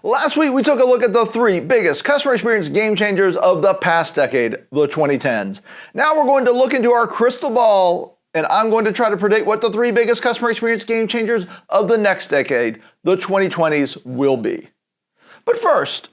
Last week, we took a look at the three biggest customer experience game changers of the past decade, the 2010s. Now we're going to look into our crystal ball, and I'm going to try to predict what the three biggest customer experience game changers of the next decade, the 2020s, will be. But first,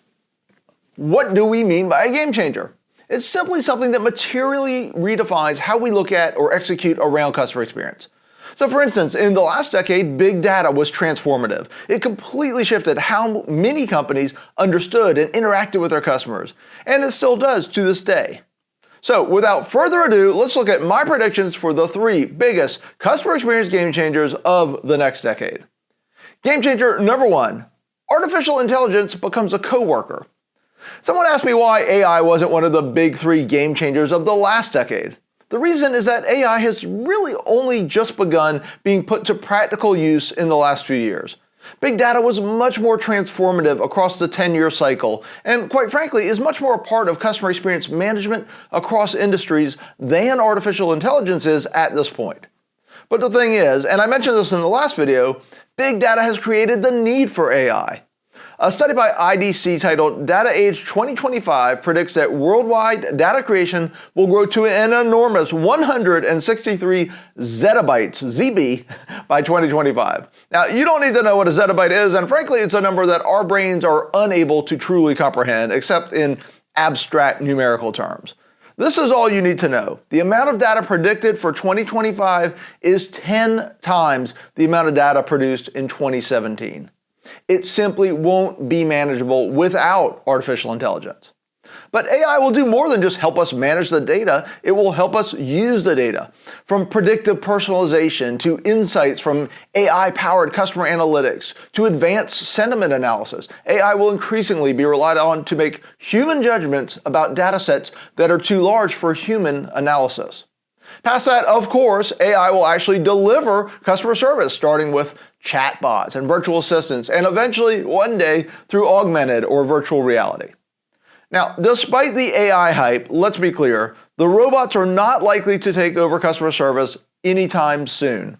what do we mean by a game changer? It's simply something that materially redefines how we look at or execute around customer experience. So for instance, in the last decade, big data was transformative. It completely shifted how many companies understood and interacted with their customers, and it still does to this day. So without further ado, let's look at my predictions for the three biggest customer experience game changers of the next decade. Game changer number one, artificial intelligence becomes a coworker. Someone asked me why AI wasn't one of the big three game changers of the last decade. The reason is that AI has really only just begun being put to practical use in the last few years. Big data was much more transformative across the 10-year cycle, and quite frankly is much more a part of customer experience management across industries than artificial intelligence is at this point. But the thing is, and I mentioned this in the last video, big data has created the need for AI. A study by IDC titled Data Age 2025 predicts that worldwide data creation will grow to an enormous 163 zettabytes, ZB, by 2025. Now, you don't need to know what a zettabyte is, and frankly, it's a number that our brains are unable to truly comprehend, except in abstract numerical terms. This is all you need to know. The amount of data predicted for 2025 is 10 times the amount of data produced in 2017. It simply won't be manageable without artificial intelligence. But AI will do more than just help us manage the data, it will help us use the data. From predictive personalization to insights from AI-powered customer analytics to advanced sentiment analysis, AI will increasingly be relied on to make human judgments about data sets that are too large for human analysis. Past that, of course, AI will actually deliver customer service, starting with chatbots and virtual assistants, and eventually, one day, through augmented or virtual reality. Now, despite the AI hype, let's be clear, the robots are not likely to take over customer service anytime soon.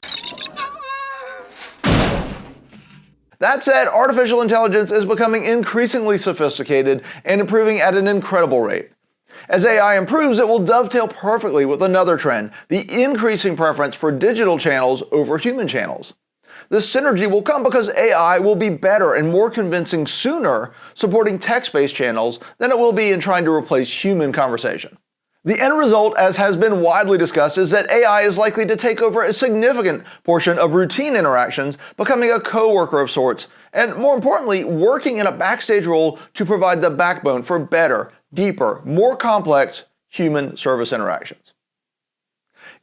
That said, artificial intelligence is becoming increasingly sophisticated and improving at an incredible rate. As AI improves, it will dovetail perfectly with another trend, the increasing preference for digital channels over human channels. This synergy will come because AI will be better and more convincing sooner supporting text-based channels than it will be in trying to replace human conversation. The end result, as has been widely discussed, is that AI is likely to take over a significant portion of routine interactions, becoming a coworker of sorts, and more importantly, working in a backstage role to provide the backbone for better, deeper, more complex human service interactions.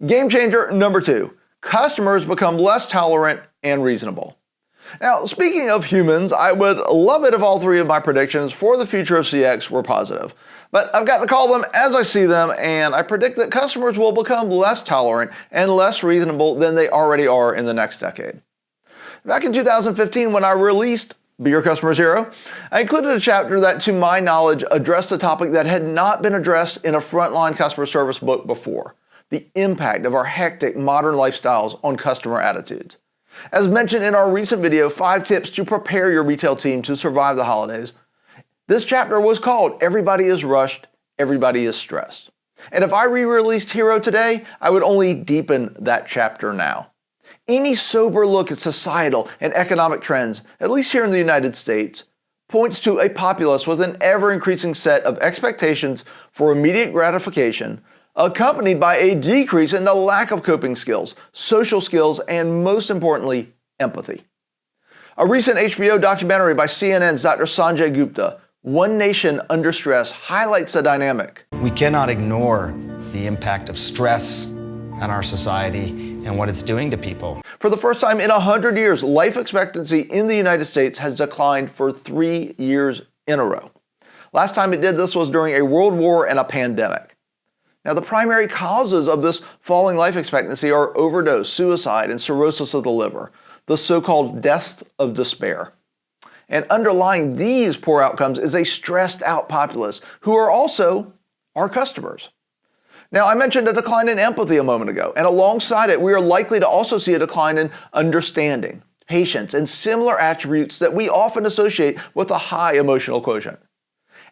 Game changer number two, customers become less tolerant and reasonable. Now, speaking of humans, I would love it if all three of my predictions for the future of CX were positive. But I've got to call them as I see them, and I predict that customers will become less tolerant and less reasonable than they already are in the next decade. Back in 2015, when I released Be Your Customer's Hero, I included a chapter that, to my knowledge, addressed a topic that had not been addressed in a frontline customer service book before: the impact of our hectic modern lifestyles on customer attitudes. As mentioned in our recent video, 5 tips to prepare your retail team to survive the holidays, this chapter was called Everybody is Rushed, Everybody is Stressed. And if I re-released Hero today, I would only deepen that chapter now. Any sober look at societal and economic trends, at least here in the United States, points to a populace with an ever-increasing set of expectations for immediate gratification, accompanied by a decrease in the lack of coping skills, social skills, and most importantly, empathy. A recent HBO documentary by CNN's Dr. Sanjay Gupta, One Nation Under Stress, highlights the dynamic. We cannot ignore the impact of stress on our society and what it's doing to people. For the first time in 100 years, life expectancy in the United States has declined for 3 years in a row. Last time it did this was during a world war and a pandemic. Now, the primary causes of this falling life expectancy are overdose, suicide, and cirrhosis of the liver, the so-called deaths of despair. And underlying these poor outcomes is a stressed out populace who are also our customers. Now, I mentioned a decline in empathy a moment ago, and alongside it, we are likely to also see a decline in understanding. patience, and similar attributes that we often associate with a high emotional quotient.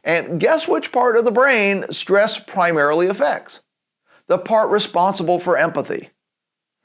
And guess which part of the brain stress primarily affects? The part responsible for empathy.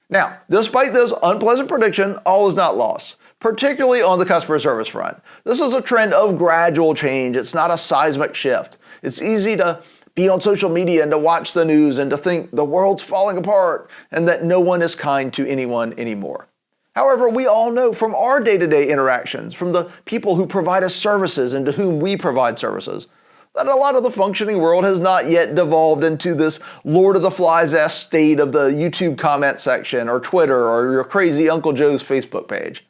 Now, despite this unpleasant prediction, all is not lost, particularly on the customer service front. This is a trend of gradual change. It's not a seismic shift. It's easy to be on social media and to watch the news and to think the world's falling apart and that no one is kind to anyone anymore. However, we all know from our day-to-day interactions, from the people who provide us services and to whom we provide services, that a lot of the functioning world has not yet devolved into this Lord of the Flies-esque state of the YouTube comment section or Twitter or your crazy Uncle Joe's Facebook page.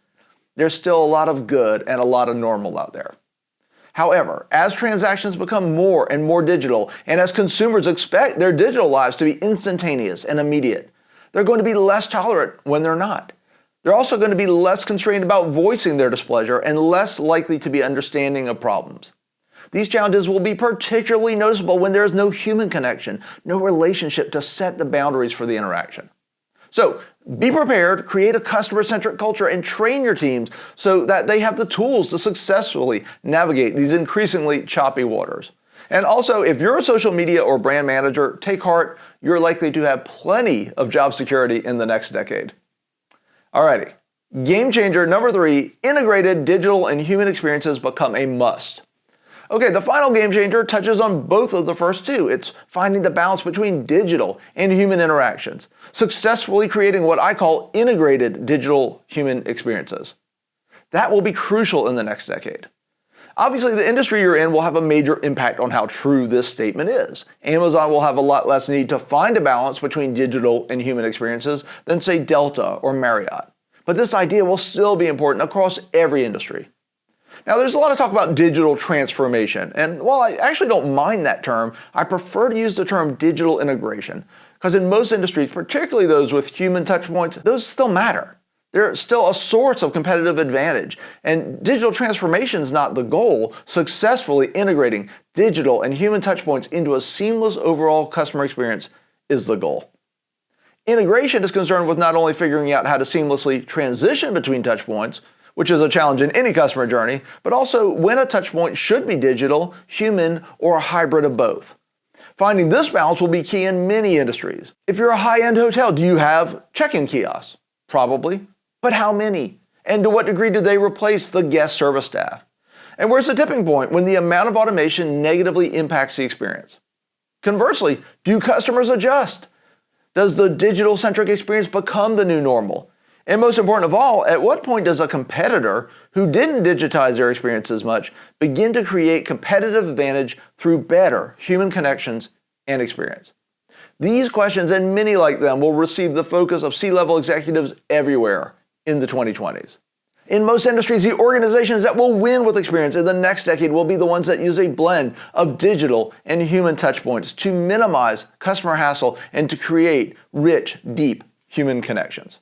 There's still a lot of good and a lot of normal out there. However, as transactions become more and more digital, and as consumers expect their digital lives to be instantaneous and immediate, they're going to be less tolerant when they're not. They're also going to be less constrained about voicing their displeasure and less likely to be understanding of problems. These challenges will be particularly noticeable when there is no human connection, no relationship to set the boundaries for the interaction. So, be prepared, create a customer-centric culture, and train your teams so that they have the tools to successfully navigate these increasingly choppy waters. And also, if you're a social media or brand manager, take heart, you're likely to have plenty of job security in the next decade. Alrighty, game changer number 3, integrated digital and human experiences become a must. Okay, the final game changer touches on both of the first two. It's finding the balance between digital and human interactions, successfully creating what I call integrated digital human experiences. That will be crucial in the next decade. Obviously, the industry you're in will have a major impact on how true this statement is. Amazon will have a lot less need to find a balance between digital and human experiences than, say, Delta or Marriott. But this idea will still be important across every industry. Now, there's a lot of talk about digital transformation, and while I actually don't mind that term, I prefer to use the term digital integration, because in most industries, particularly those with human touch points, those still matter. They're still a source of competitive advantage, and digital transformation is not the goal. Successfully integrating digital and human touch points into a seamless overall customer experience is the goal. Integration is concerned with not only figuring out how to seamlessly transition between touch points, which is a challenge in any customer journey, but also when a touchpoint should be digital, human, or a hybrid of both. Finding this balance will be key in many industries. If you're a high-end hotel, do you have check-in kiosks? Probably. But how many? And to what degree do they replace the guest service staff? And where's the tipping point when the amount of automation negatively impacts the experience? Conversely, do customers adjust? Does the digital-centric experience become the new normal? And most important of all, at what point does a competitor who didn't digitize their experience as much begin to create competitive advantage through better human connections and experience? These questions and many like them will receive the focus of C-level executives everywhere in the 2020s. In most industries, the organizations that will win with experience in the next decade will be the ones that use a blend of digital and human touchpoints to minimize customer hassle and to create rich, deep human connections.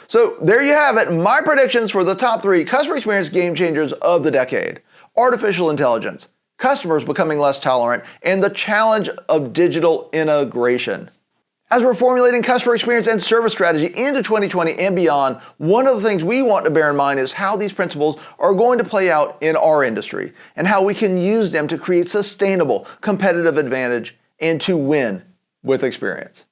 So there you have it, my predictions for the top 3 customer experience game changers of the decade. Artificial intelligence, customers becoming less tolerant, and the challenge of digital integration. As we're formulating customer experience and service strategy into 2020 and beyond, one of the things we want to bear in mind is how these principles are going to play out in our industry and how we can use them to create sustainable competitive advantage and to win with experience.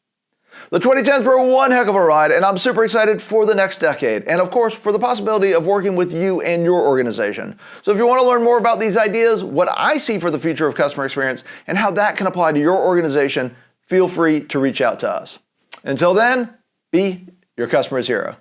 The 2010s were one heck of a ride, and I'm super excited for the next decade, and of course for the possibility of working with you and your organization. So if you want to learn more about these ideas, what I see for the future of customer experience, and how that can apply to your organization, feel free to reach out to us. Until then, be your customer's hero.